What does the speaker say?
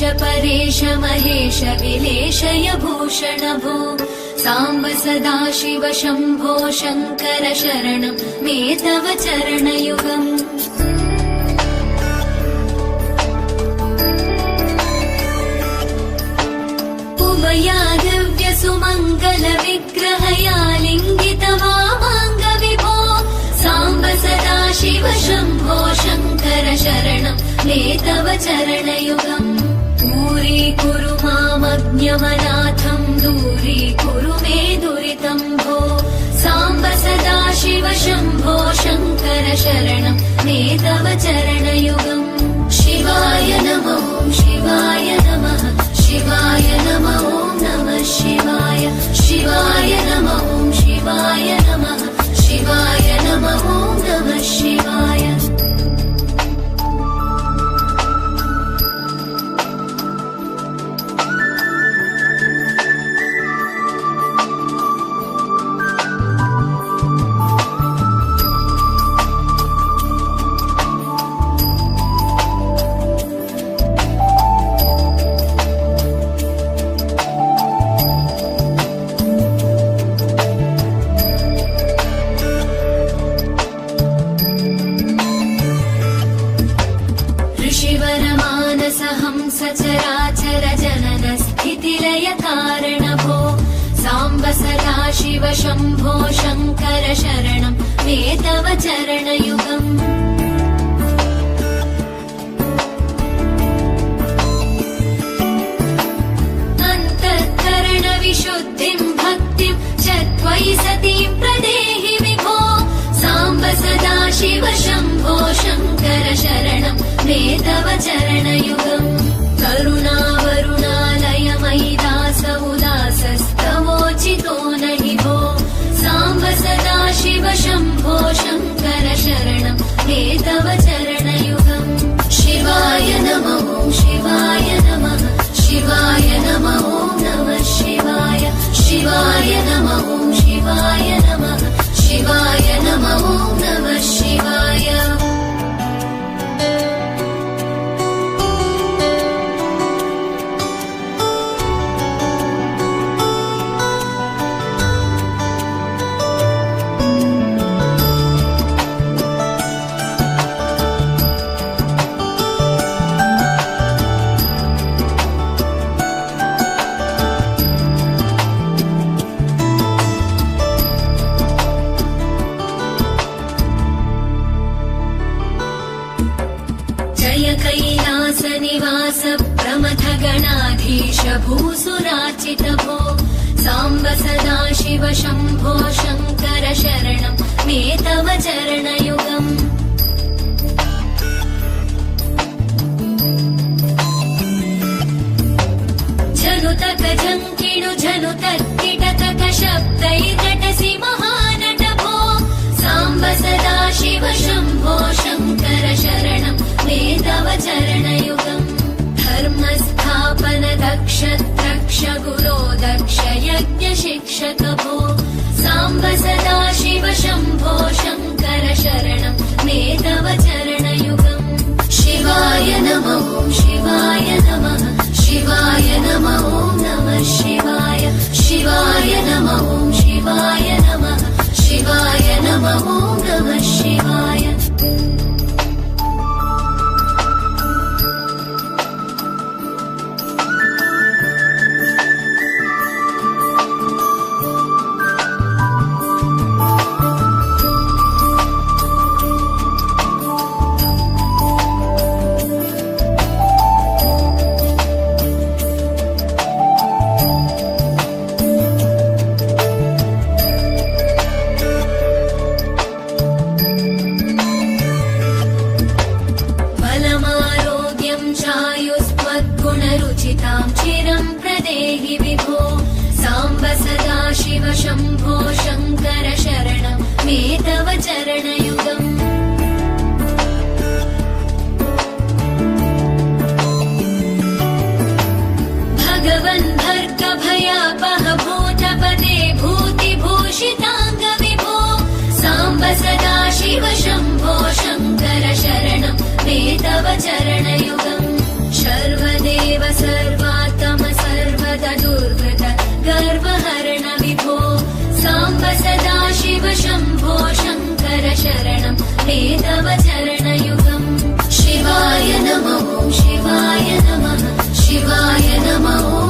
परेश महेश विलेशय भूषण भो साम्ब सदाशिव शम्भो शङ्कर शरणं मे तव चरणयुगम् उमया दिव्य सुमङ्गल विग्रहया लिङ्गित वामाङ्ग विभो साम्ब सदाशिव शम्भो शङ्कर शरणं मे तव चरणयुगम् दूरीकुरु मामज्ञमनाथं दूरीकुरु मे दुरितं भो साम्ब सदाशिव शम्भो शङ्कर शरणं मे तव चरणयुगम् शिवाय नमः शिवाय नमः शिवाय नमः नमः शिवाय शिवाय नमः शिवाय नमः शिवाय नमः नमः शिवाय सचराचर जनन स्थितिलय कारण भो साम्ब सदाशिव शम्भो शङ्कर शरणं मे तव चरणयुगम् अन्तःकरण विशुद्धिं भक्तिं च त्वयि सतीं प्रदेहि विभो साम्ब सदाशिव शम्भो शङ्कर शरणं मे तव चरणयुगम् करुणावरुणालय मयि दास उदासस्तवोचितो नहि भो साम्ब सदाशिव शम्भो शङ्कर शरणं मे तव चरणयुगम् शिवाय नमः शिवाय नमः शिवाय नमः नमः शिवाय शिवाय नमः शिवाय नमः शिवाय नमः नमः शिवाय कैलास निवास प्रमथ गणाधीश भूसुराचित भो साम्ब सदाशिव शम्भो शङ्कर शरणं मे तव चरणयुगम् झनुतक झङ्किणु झनुतक्किटतक शब्दैर्नटसि महानट भो साम्ब सदाशिव शम्भो शङ्कर शरणं मे तव चरणयुगम् धर्मस्थापन दक्ष द्रक्ष गुरो दक्ष यज्ञ शिक्षक भो साम्ब सदाशिव शम्भो शङ्कर शरणं मे तव चरणयुगम् शिवाय नमः शिवाय नमः शिवाय नमः नमः शिवाय शिवाय नमः शिवाय नमः शिवाय नमः नमः शिवाय गुणरुचितां चिरं प्रदेहि विभो साम्ब सदाशिव शम्भो शङ्कर शरणं मे तव चरणयुगम् भगवन् भर्ग भयापह भूतपदे भूतिभूषिताङ्ग विभो साम्ब सदाशिव शम्भो शङ्कर शरणं मे तव चरणयुगम् सर्वदेव गर्वहरण विभो साम्ब सदा शिव शम्भो शङ्कर शरणं हे तव चरणयुगम् शिवाय नमः शिवाय नमः शिवाय नमः